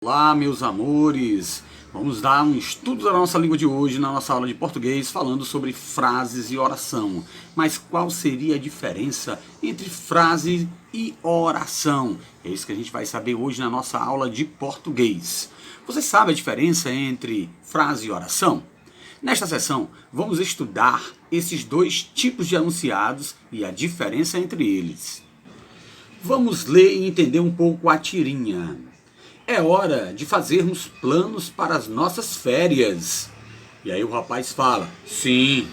Olá, meus amores! Vamos dar um estudo da nossa língua de hoje na nossa aula de português, falando sobre frases e oração. Mas qual seria a diferença entre frase e oração? É isso que a gente vai saber hoje na nossa aula de português. Você sabe a diferença entre frase e oração? Nesta sessão, vamos estudar esses dois tipos de enunciados e a diferença entre eles. Vamos ler e entender um pouco a tirinha. É hora de fazermos planos para as nossas férias. E aí o rapaz fala, sim.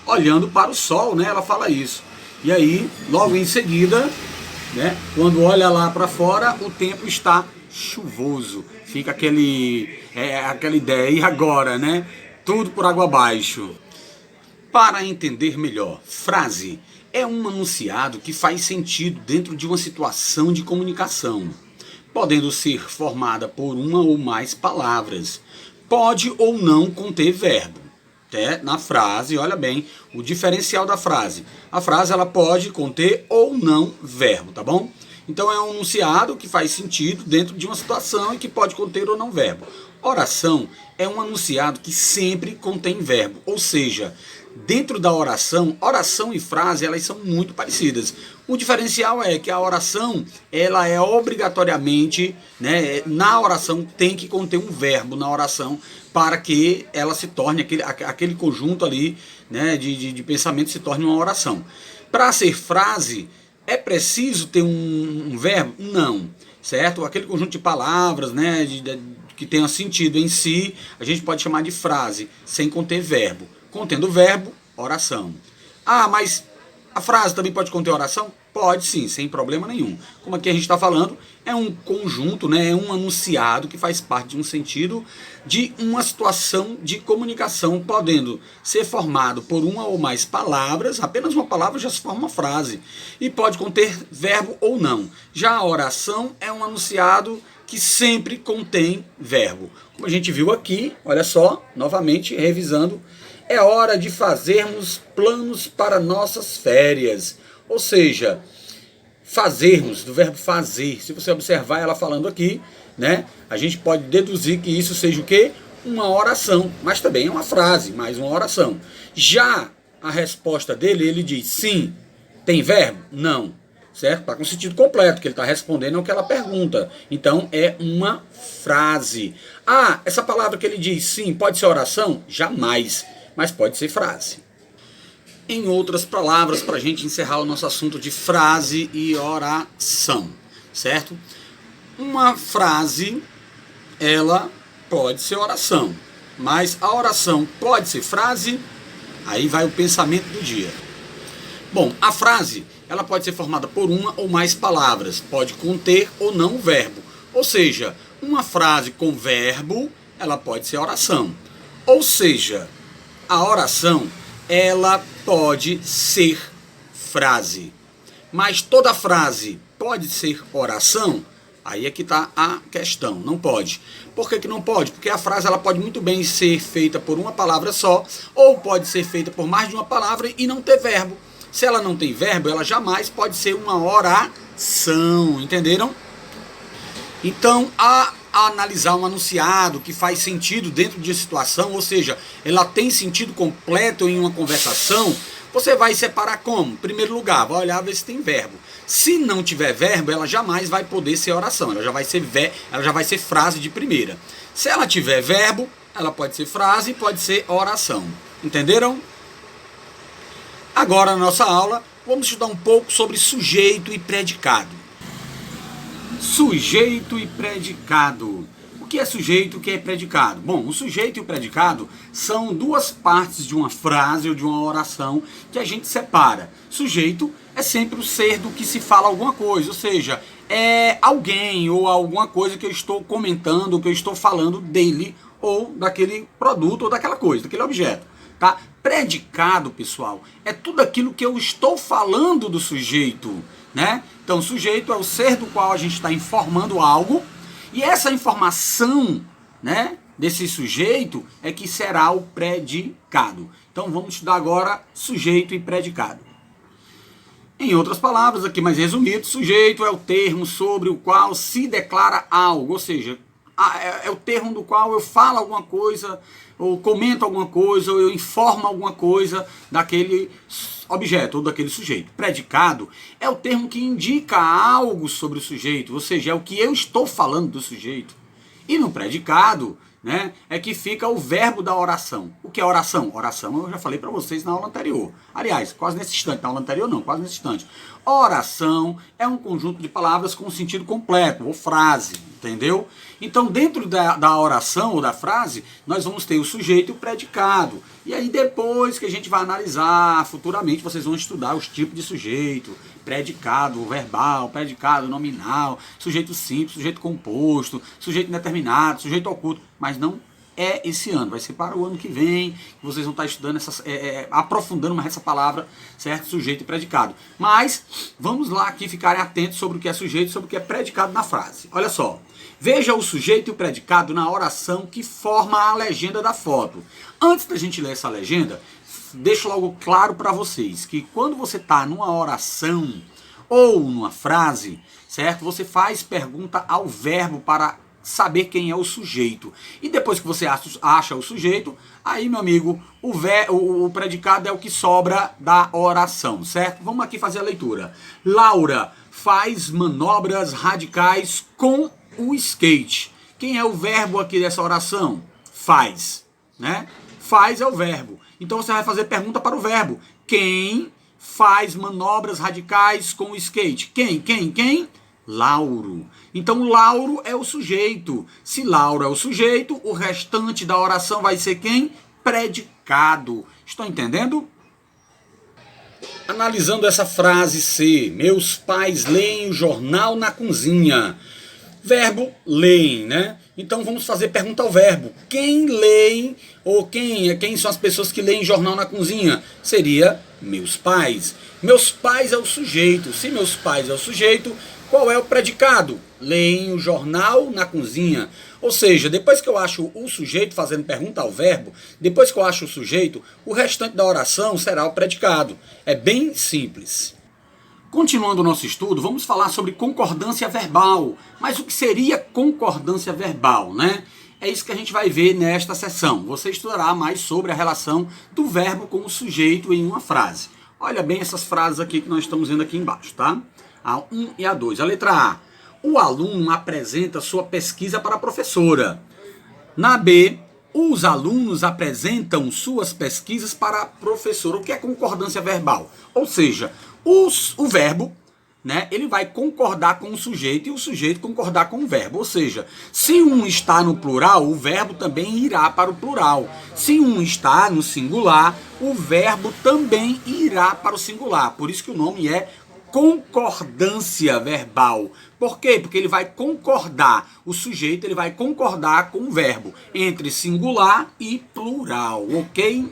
Olhando para o sol, né? Ela fala isso. E aí, logo em seguida, né? Quando olha lá para fora, o tempo está chuvoso. Fica aquela ideia, e agora, né? Tudo por água abaixo. Para entender melhor, frase é um enunciado que faz sentido dentro de uma situação de comunicação, podendo ser formada por uma ou mais palavras. Pode ou não conter verbo. Na frase, olha bem, o diferencial da frase. A frase ela pode conter ou não verbo, tá bom? Então é um enunciado que faz sentido dentro de uma situação e que pode conter ou não verbo. Oração é um enunciado que sempre contém verbo, ou seja, dentro da oração, oração e frase elas são muito parecidas. O diferencial é que a oração ela é obrigatoriamente, né, na oração tem que conter um verbo na oração para que ela se torne aquele conjunto ali, né, de pensamento se torne uma oração. Para ser frase é preciso ter um verbo? Não, certo? Aquele conjunto de palavras, né, que tenha sentido em si, a gente pode chamar de frase, sem conter verbo. Contendo verbo, oração. Ah, mas a frase também pode conter oração? Pode sim, sem problema nenhum. Como aqui a gente está falando, é um conjunto, né, é um enunciado que faz parte de um sentido de uma situação de comunicação, podendo ser formado por uma ou mais palavras, apenas uma palavra já se forma uma frase, e pode conter verbo ou não. Já a oração é um enunciado que sempre contém verbo. Como a gente viu aqui, olha só, novamente revisando, é hora de fazermos planos para nossas férias. Ou seja, fazermos, do verbo fazer. Se você observar ela falando aqui, né, a gente pode deduzir que isso seja o quê? Uma oração, mas também é uma frase, mais uma oração. Já a resposta dele, ele diz sim. Tem verbo? Não. Certo? Está com sentido completo, que ele está respondendo ao que ela pergunta. Então é uma frase. Ah, essa palavra que ele diz sim, pode ser oração? Jamais, mas pode ser frase. Em outras palavras, para a gente encerrar o nosso assunto de frase e oração, certo? Uma frase, ela pode ser oração, mas a oração pode ser frase? Aí vai o pensamento do dia. Bom, a frase, ela pode ser formada por uma ou mais palavras, pode conter ou não o verbo. Ou seja, uma frase com verbo, ela pode ser oração. Ou seja, a oração, ela pode ser frase. Mas toda frase pode ser oração? Aí é que está a questão, não pode. Por que não pode? Porque a frase ela pode muito bem ser feita por uma palavra só, ou pode ser feita por mais de uma palavra e não ter verbo. Se ela não tem verbo, ela jamais pode ser uma oração, entenderam? Então, a analisar um enunciado que faz sentido dentro de uma situação, ou seja, ela tem sentido completo em uma conversação, você vai separar como? Em primeiro lugar, vai olhar ver se tem verbo. Se não tiver verbo, ela jamais vai poder ser oração, ela já vai ser frase de primeira. Se ela tiver verbo, ela pode ser frase e pode ser oração. Entenderam? Agora, na nossa aula, vamos estudar um pouco sobre sujeito e predicado. Sujeito e predicado. O que é sujeito e o que é predicado? Bom, o sujeito e o predicado são duas partes de uma frase ou de uma oração que a gente separa. Sujeito é sempre o ser do que se fala alguma coisa, ou seja, é alguém ou alguma coisa que eu estou comentando, que eu estou falando dele ou daquele produto ou daquela coisa, daquele objeto. Tá? Predicado, pessoal, é tudo aquilo que eu estou falando do sujeito, né? Então, sujeito é o ser do qual a gente está informando algo, e essa informação, né, desse sujeito é que será o predicado. Então, vamos estudar agora sujeito e predicado. Em outras palavras, aqui mais resumido, sujeito é o termo sobre o qual se declara algo, ou seja, é o termo do qual eu falo alguma coisa, ou comento alguma coisa, ou eu informo alguma coisa daquele objeto ou daquele sujeito. Predicado é o termo que indica algo sobre o sujeito, ou seja, é o que eu estou falando do sujeito. E no predicado, né, é que fica o verbo da oração. O que é oração? Oração eu já falei para vocês na aula anterior. Aliás, quase nesse instante, na aula anterior não, quase nesse instante. Oração é um conjunto de palavras com sentido completo, ou frase, entendeu? Então, dentro da oração ou da frase, nós vamos ter o sujeito e o predicado. E aí, depois que a gente vai analisar, futuramente vocês vão estudar os tipos de sujeito, predicado verbal, predicado nominal, sujeito simples, sujeito composto, sujeito indeterminado, sujeito oculto, mas não é esse ano, vai ser para o ano que vem, que vocês vão estar estudando, aprofundando mais essa palavra, certo? Sujeito e predicado. Mas, vamos lá aqui ficarem atentos sobre o que é sujeito e sobre o que é predicado na frase. Olha só, veja o sujeito e o predicado na oração que forma a legenda da foto. Antes da gente ler essa legenda, deixo logo claro para vocês que quando você está numa oração ou numa frase, certo? Você faz pergunta ao verbo para saber quem é o sujeito. E depois que você acha o sujeito, aí, meu amigo, o predicado é o que sobra da oração, certo? Vamos aqui fazer a leitura. Laura faz manobras radicais com o skate. Quem é o verbo aqui dessa oração? Faz, né? Faz é o verbo. Então você vai fazer pergunta para o verbo. Quem faz manobras radicais com o skate? Quem? Lauro. Então Lauro é o sujeito. Se Lauro é o sujeito, o restante da oração vai ser quem? Predicado. Estão entendendo? Analisando essa frase C. Meus pais leem o jornal na cozinha. Verbo leem, né? Então vamos fazer pergunta ao verbo. Quem lê ou quem são as pessoas que leem jornal na cozinha? Seria meus pais. Meus pais é o sujeito. Se meus pais é o sujeito, qual é o predicado? Leem o jornal na cozinha. Ou seja, depois que eu acho o sujeito fazendo pergunta ao verbo, depois que eu acho o sujeito, o restante da oração será o predicado. É bem simples. Continuando o nosso estudo, vamos falar sobre concordância verbal. Mas o que seria concordância verbal, né? É isso que a gente vai ver nesta sessão. Você estudará mais sobre a relação do verbo com o sujeito em uma frase. Olha bem essas frases aqui que nós estamos vendo aqui embaixo, tá? A 1 e a 2. A letra A. O aluno apresenta sua pesquisa para a professora. Na B, os alunos apresentam suas pesquisas para a professora. O que é concordância verbal? Ou seja, o verbo, né, ele vai concordar com o sujeito e o sujeito concordar com o verbo. Ou seja, se um está no plural, o verbo também irá para o plural. Se um está no singular, o verbo também irá para o singular. Por isso que o nome é concordância verbal. Por quê? Porque ele vai concordar, o sujeito ele vai concordar com o verbo entre singular e plural, ok?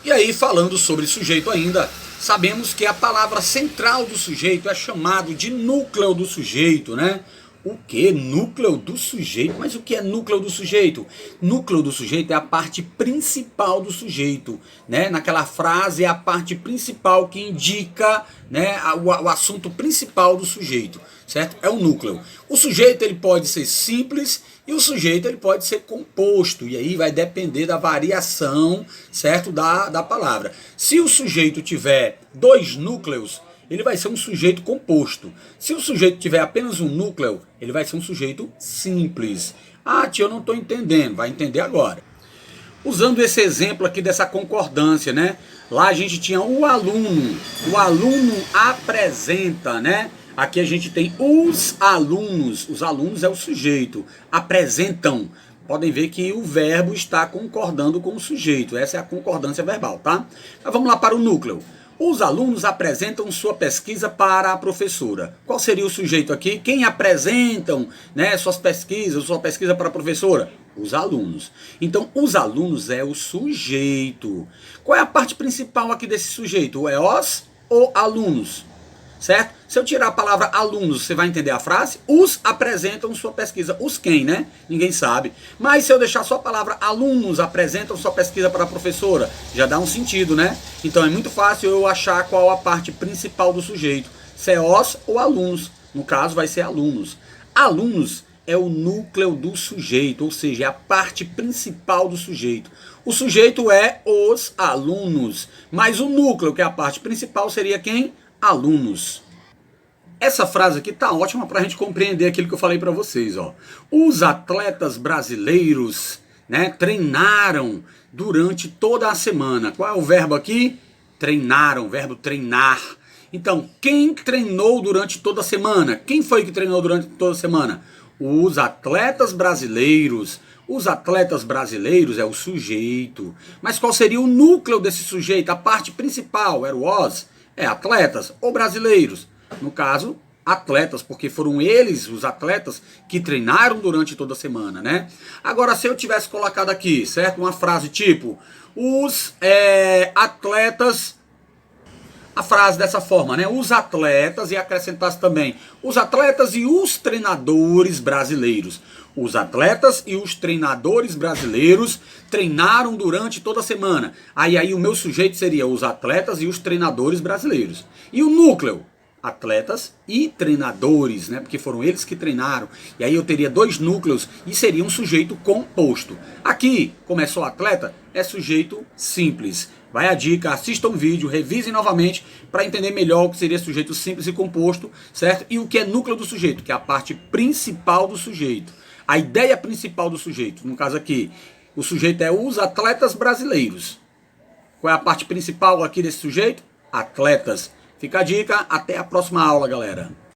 E aí, falando sobre sujeito ainda, sabemos que a palavra central do sujeito é chamado de núcleo do sujeito, né? O que? Núcleo do sujeito? Mas o que é núcleo do sujeito? Núcleo do sujeito é a parte principal do sujeito, né? Naquela frase é a parte principal que indica, né, o assunto principal do sujeito, certo? É o núcleo. O sujeito ele pode ser simples e o sujeito ele pode ser composto, e aí vai depender da variação, certo, da palavra. Se o sujeito tiver dois núcleos, ele vai ser um sujeito composto. Se o sujeito tiver apenas um núcleo, ele vai ser um sujeito simples. Ah, tio, eu não estou entendendo. Vai entender agora. Usando esse exemplo aqui dessa concordância, né? Lá a gente tinha o aluno. O aluno apresenta, né? Aqui a gente tem os alunos. Os alunos é o sujeito. Apresentam. Podem ver que o verbo está concordando com o sujeito. Essa é a concordância verbal, tá? Mas vamos lá para o núcleo. Os alunos apresentam sua pesquisa para a professora. Qual seria o sujeito aqui? Quem apresentam, né, suas pesquisas, sua pesquisa para a professora? Os alunos. Então, os alunos é o sujeito. Qual é a parte principal aqui desse sujeito? É os ou alunos? certo? Se eu tirar a palavra alunos, você vai entender a frase? Os apresentam sua pesquisa. Os quem, né? Ninguém sabe. Mas se eu deixar só a palavra alunos apresentam sua pesquisa para a professora, já dá um sentido, né? Então é muito fácil eu achar qual a parte principal do sujeito. Se é os ou alunos. No caso vai ser alunos. Alunos é o núcleo do sujeito, ou seja, é a parte principal do sujeito. O sujeito é os alunos, mas o núcleo, que é a parte principal, seria quem? Alunos. Essa frase aqui tá ótima para a gente compreender aquilo que eu falei para vocês, ó. Os atletas brasileiros, né, treinaram durante toda a semana. Qual é o verbo aqui? Treinaram, verbo treinar. Então, quem treinou durante toda a semana? Quem foi que treinou durante toda a semana? Os atletas brasileiros. Os atletas brasileiros é o sujeito. Mas qual seria o núcleo desse sujeito? A parte principal era o os? É atletas ou brasileiros? No caso, atletas, porque foram eles, os atletas, que treinaram durante toda a semana, né? Agora, se eu tivesse colocado aqui, certo? Uma frase tipo, os atletas... A frase dessa forma, né? Os atletas, e acrescentasse também os atletas e os treinadores brasileiros. Os atletas e os treinadores brasileiros treinaram durante toda a semana. Aí o meu sujeito seria os atletas e os treinadores brasileiros. E o núcleo? Atletas e treinadores, né? Porque foram eles que treinaram. E aí eu teria dois núcleos e seria um sujeito composto. Aqui, como é só atleta, é sujeito simples. Vai a dica, assista um vídeo, revisem novamente para entender melhor o que seria sujeito simples e composto, certo? E o que é núcleo do sujeito, que é a parte principal do sujeito. A ideia principal do sujeito, no caso aqui, o sujeito é os atletas brasileiros. Qual é a parte principal aqui desse sujeito? Atletas. Fica a dica, até a próxima aula, galera.